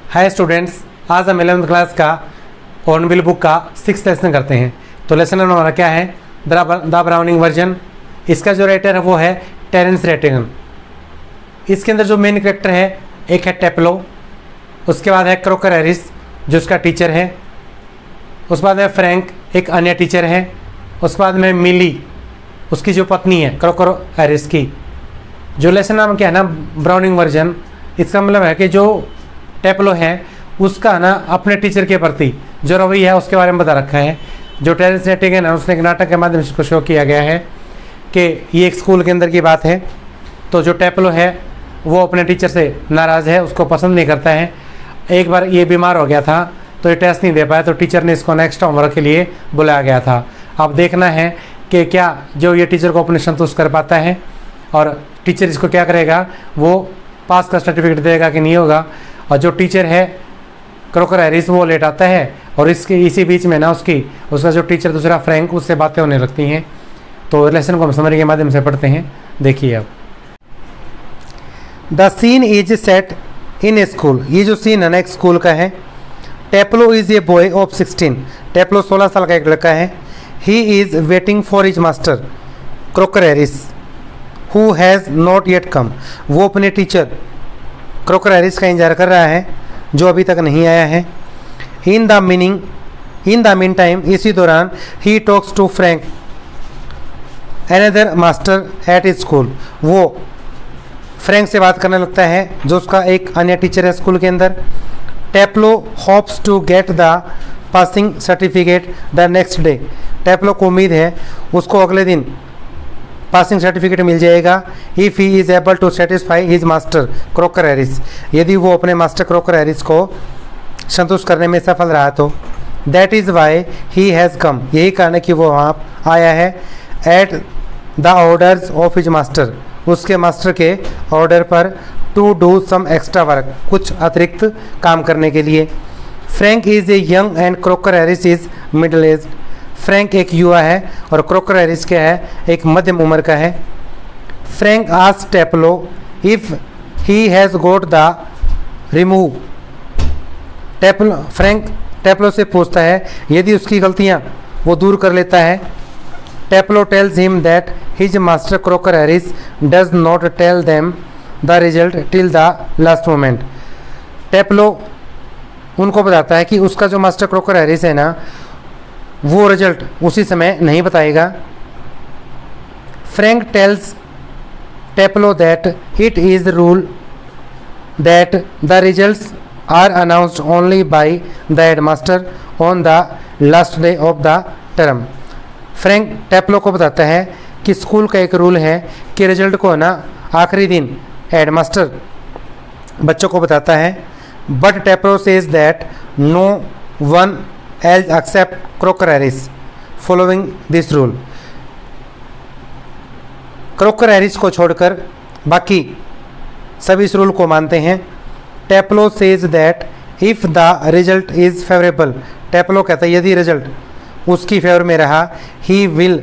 Hi students, आज हम 11th class का हॉर्नबिल बुक का 6th लेसन करते हैं। तो लेसन हमारा क्या है? The browning version. इसका जो राइटर है वो है टेरेंस रेटिगन। इसके अंदर जो मेन कैरेक्टर है, एक है टेप्लो, उसके बाद है क्रोकर हैरिस जो उसका टीचर है, उसके बाद है फ्रैंक, एक अन्य टीचर है, उसके बाद में मिली, उसकी जो पत्नी है क्रोकर हैरिस की। जो लेसन नाम क्या है ना, ब्राउनिंग वर्जन, इसका मतलब है कि जो टेप्लो है उसका ना अपने टीचर के प्रति जो रवैया है उसके बारे में बता रखा है। जो टेरेंस रेटिगन है उसने एक नाटक के माध्यम से इसको शो किया गया है कि ये एक स्कूल के अंदर की बात है। तो जो टेप्लो है वो अपने टीचर से नाराज़ है, उसको पसंद नहीं करता है। एक बार ये बीमार हो गया था तो ये टेस्ट नहीं दे पाया, तो टीचर ने इसको नेक्स्ट होमवर्क के लिए बुलाया गया था। अब देखना है कि क्या जो ये टीचर को अपने संतुष्ट कर पाता है और टीचर इसको क्या करेगा, वो पास का सर्टिफिकेट देगा कि नहीं होगा। और जो टीचर है क्रोकर हैरिस वो लेट आता है और इसके इसी बीच में ना उसका जो टीचर दूसरा फ्रैंक, उससे बातें होने लगती हैं। तो लेसन को हम समरी के माध्यम से पढ़ते हैं। देखिए अब, the scene is set in a school. ये जो सीन है ना एक स्कूल का है। Taplow is a boy of 16। Taplow 16 साल का एक लड़का है। He is waiting for his master Crocker Harris who has not yet come. वो अपने टीचर क्रोकर हैरिस का इंतजार कर रहा है जो अभी तक नहीं आया है। इन द मीन टाइम, इसी दौरान ही talks to Frank another master at his school. वो फ्रैंक से बात करने लगता है जो उसका एक अन्य टीचर है स्कूल के अंदर। Taplow hopes to get the passing certificate the next day. Taplow को उम्मीद है उसको अगले दिन पासिंग सर्टिफिकेट मिल जाएगा। If he is able to satisfy his master Crocker Harris, यदि वो अपने मास्टर क्रोकर हैरिस को संतुष्ट करने में सफल रहा तो। That is why he has come, यही कारण है कि वो वहाँ आया है। At the orders of his master, उसके मास्टर के ऑर्डर पर। To do some extra work, कुछ अतिरिक्त काम करने के लिए। Frank is a young and Crocker Harris is middle age. Frank एक युवा है और क्रोकर हैरिस क्या है, एक मध्यम उम्र का है। Frank asks Taplow if he has got the remove. Frank Taplow से पूछता है यदि उसकी गलतियां वो दूर कर लेता है। Taplow tells him that his master Crocker Harris does not tell them the result till the last moment. Taplow उनको बताता है कि उसका जो मास्टर क्रोकर हैरिस है ना, वो रिजल्ट उसी समय नहीं बताएगा। Frank tells Taplow that it is rule that the results are announced only by the headmaster on the last day of the term. Frank Taplow को बताता है कि स्कूल का एक रूल है कि रिजल्ट को ना आखिरी दिन हेडमास्टर बच्चों को बताता है। But Taplow says that no one else except Crocker Harris following this rule. Crocker Harris को छोड़कर बाकी सभी इस रूल को मानते हैं। Taplow says that if the result is favourable, Taplow कहता है यदि रिजल्ट उसकी फेवर में रहा, he will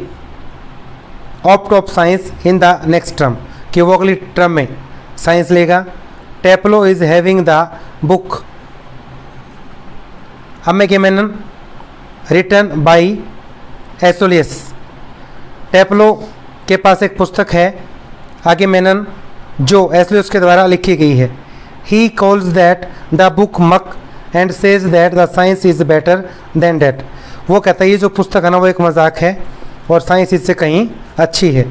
opt of science in the next term, कि वो अगली टर्म में साइंस लेगा। Taplow is having the book Agamemnon written by एसोलियस। टेप्लो के पास एक पुस्तक है आगेमेनन जो एसोलियस के द्वारा लिखी गई है। He calls that the book muck and says that the science is better than that. वो कहता है ये जो पुस्तक है ना वो एक मजाक है और साइंस इससे कहीं अच्छी है।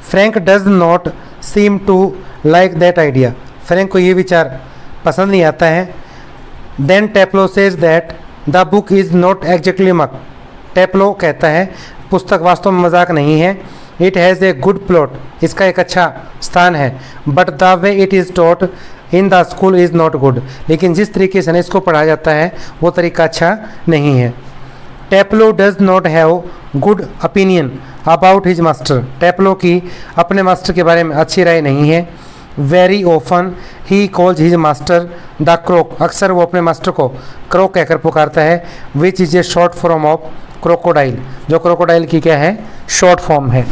Frank does not seem to like that idea. Frank को ये विचार पसंद नहीं आता है। Then Taplow says that the book is not exactly muck. Taplow कहता है पुस्तक वास्तव में मजाक नहीं है। It has a good plot, इसका एक अच्छा स्थान है। But the way it is taught in the school is not good, लेकिन जिस तरीके से इसको पढ़ाया जाता है वो तरीका अच्छा नहीं है। Taplow does not have good opinion about his master. Taplow की अपने मास्टर के बारे में अच्छी राय नहीं है। Very often he calls his master the crock. अक्सर वो अपने मास्टर को क्रोक कहकर पुकारता है। Which is a short form of crocodile, जो क्रोकोडाइल की क्या है, शॉर्ट फॉर्म है।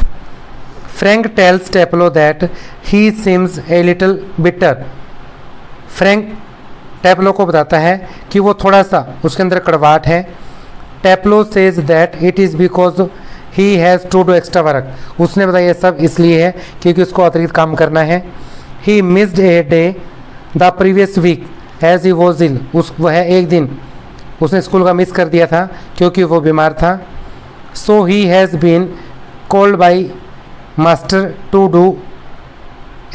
Frank tells Taplow that he seems a little bitter. Frank Taplow को बताता है कि वो थोड़ा सा उसके अंदर कड़वाहट है। Taplow says that it is because he has to do extra work. उसने बताया ये सब इसलिए है क्योंकि उसको अतिरिक्त काम करना है। He missed a day the previous week as he was ill. वह एक दिन उसने स्कूल का मिस कर दिया था क्योंकि वो बीमार था। So he has been called by master to do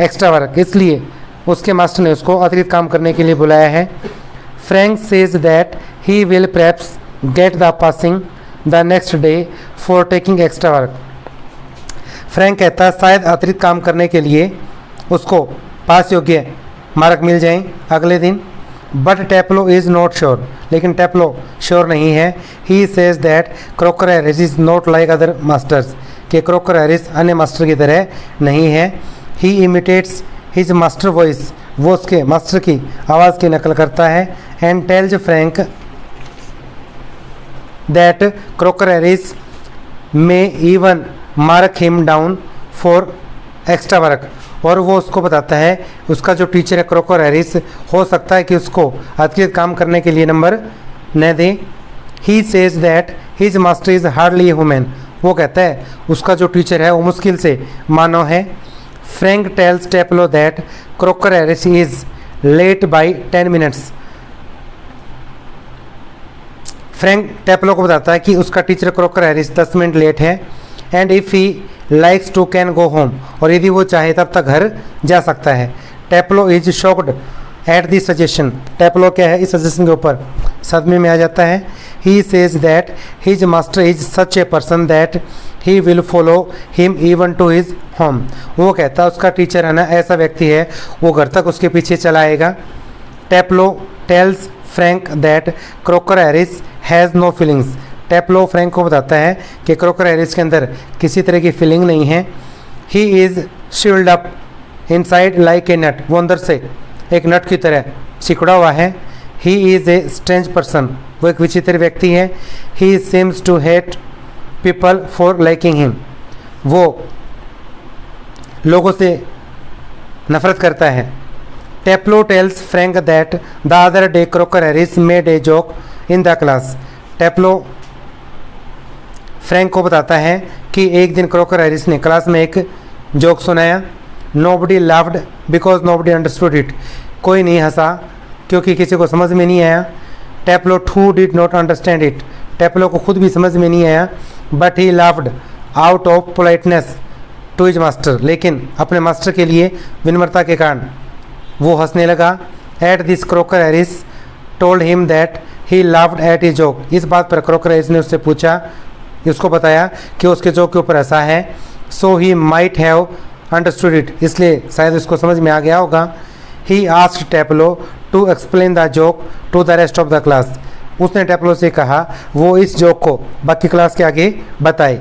extra work. इसलिए उसके मास्टर ने उसको अतिरिक्त काम करने के लिए बुलाया है। Frank says that he will perhaps gate the passing the next day for taking extra work. Frank कहता है शायद अतिरिक्त काम करने के लिए उसको पास योग्य मार्क मिल जाएं अगले दिन। But Taplow is not sure. लेकिन टेप्लो श्योर नहीं है। He says that Crocker Harris is not like other masters. कि क्रोकर हैरिस अन्य मास्टर की तरह नहीं है। He imitates his master voice. वो उसके मास्टर की आवाज़ की नकल करता है। And tells Frank that Crocker Harris may even mark him down for extra work. और वो उसको बताता है उसका जो टीचर है क्रोकर हैरिस हो सकता है कि उसको अतिरिक्त काम करने के लिए नंबर न दे। He says that his master is hardly human. वो कहता है उसका जो टीचर है वो मुश्किल से मानव है। Frank tells Taplow that Crocker Harris is late by 10 minutes. Frank Taplow को बताता है कि उसका teacher Crocker Harris 10 minute late है। And if he likes to can go home. और यदि वो चाहे तब तक घर जा सकता है। Taplow is shocked at the suggestion. Taplow क्या है इस सजेशन के ऊपर सदमे में आ जाता है। He says that his master is such a person that he will follow him even to his home. वो कहता है उसका टीचर है ना ऐसा व्यक्ति है वो घर तक उसके पीछे चला आएगा। Taplow tells Frank that Crocker Harris has no feelings. Taplow Frank को बताता है कि क्रोकर हैरिस के अंदर किसी तरह की फीलिंग नहीं है। He is shield up inside like a nut. वो अंदर से एक नट की तरह सिकुड़ा हुआ है। He is a strange person. वो एक विचित्र व्यक्ति है। He seems to hate people for liking him. वो लोगों से नफरत करता है। Taplow tells Frank that the other day Crocker Harris made a joke in the class. Taplow Frank को बताता है कि एक दिन क्रोकर हैरिस ने क्लास में एक जोक सुनाया। Nobody laughed because nobody understood it. कोई नहीं हंसा क्योंकि किसी को समझ में नहीं आया। Taplow too did not understand it. Taplow को खुद भी समझ में नहीं आया। But he laughed out of politeness to his master. लेकिन अपने मास्टर के लिए विनम्रता के कारण वो हंसने लगा। At this croaker Harris told him that he laughed eight a joke. इस बात पर क्रोकर हैरिस ने उससे पूछा उसको बताया कि उसके जोक के ऊपर हंसा है। So he might have understood it. इसलिए शायद उसको समझ में आ गया होगा। He asked Taplow to explain the joke to the rest of the class. उसने टेप्लो से कहा वो इस जोक को बाकी क्लास के आगे बताए।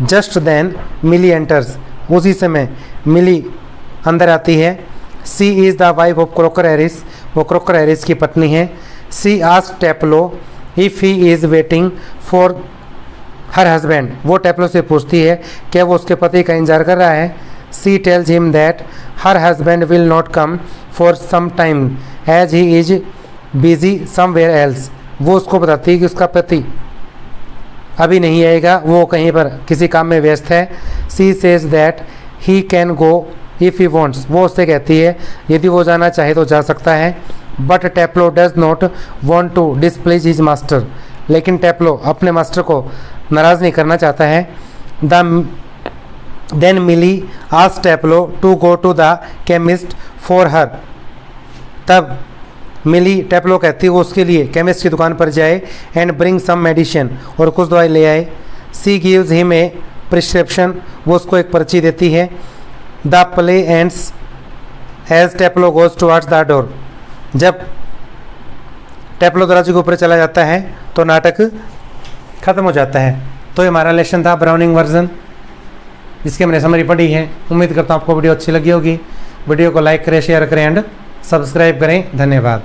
Just then Millie enters. उसी समय मिली अंदर आती है। She is the wife of Crocker Harris. वो क्रोकर हैरिस की पत्नी है। She asked Taplow if he is waiting for her husband. वो टेप्लो से पूछती है क्या वो उसके पति का इंतजार कर रहा है। She tells him that her husband will not come for some time as he is busy somewhere else. वो उसको बताती है कि उसका पति अभी नहीं आएगा, वो कहीं पर किसी काम में व्यस्त है। She says that he can go if he wants. वो उससे कहती है यदि वो जाना चाहे तो जा सकता है। But Taplow does not want to displease his master. लेकिन टेप्लो अपने मास्टर को नाराज़ नहीं करना चाहता है। Then Millie asked Taplow to go to the chemist for her. तब मिली टेप्लो कहती है वो उसके लिए केमिस्ट की दुकान पर जाए। And bring some medicine. और कुछ दवाई ले आए। She gives him a prescription. वो उसको एक पर्ची देती है। The play ends as Taplow goes towards the door. जब टेप्लो दरवाजे के ऊपर चला जाता है तो नाटक ख़त्म हो जाता है। तो ये हमारा लेसन था ब्राउनिंग वर्जन, जिसकी हमने समरी पढ़ी है। उम्मीद करता हूँ आपको वीडियो अच्छी लगी होगी। वीडियो को लाइक करें, शेयर करें एंड सब्सक्राइब करें। धन्यवाद।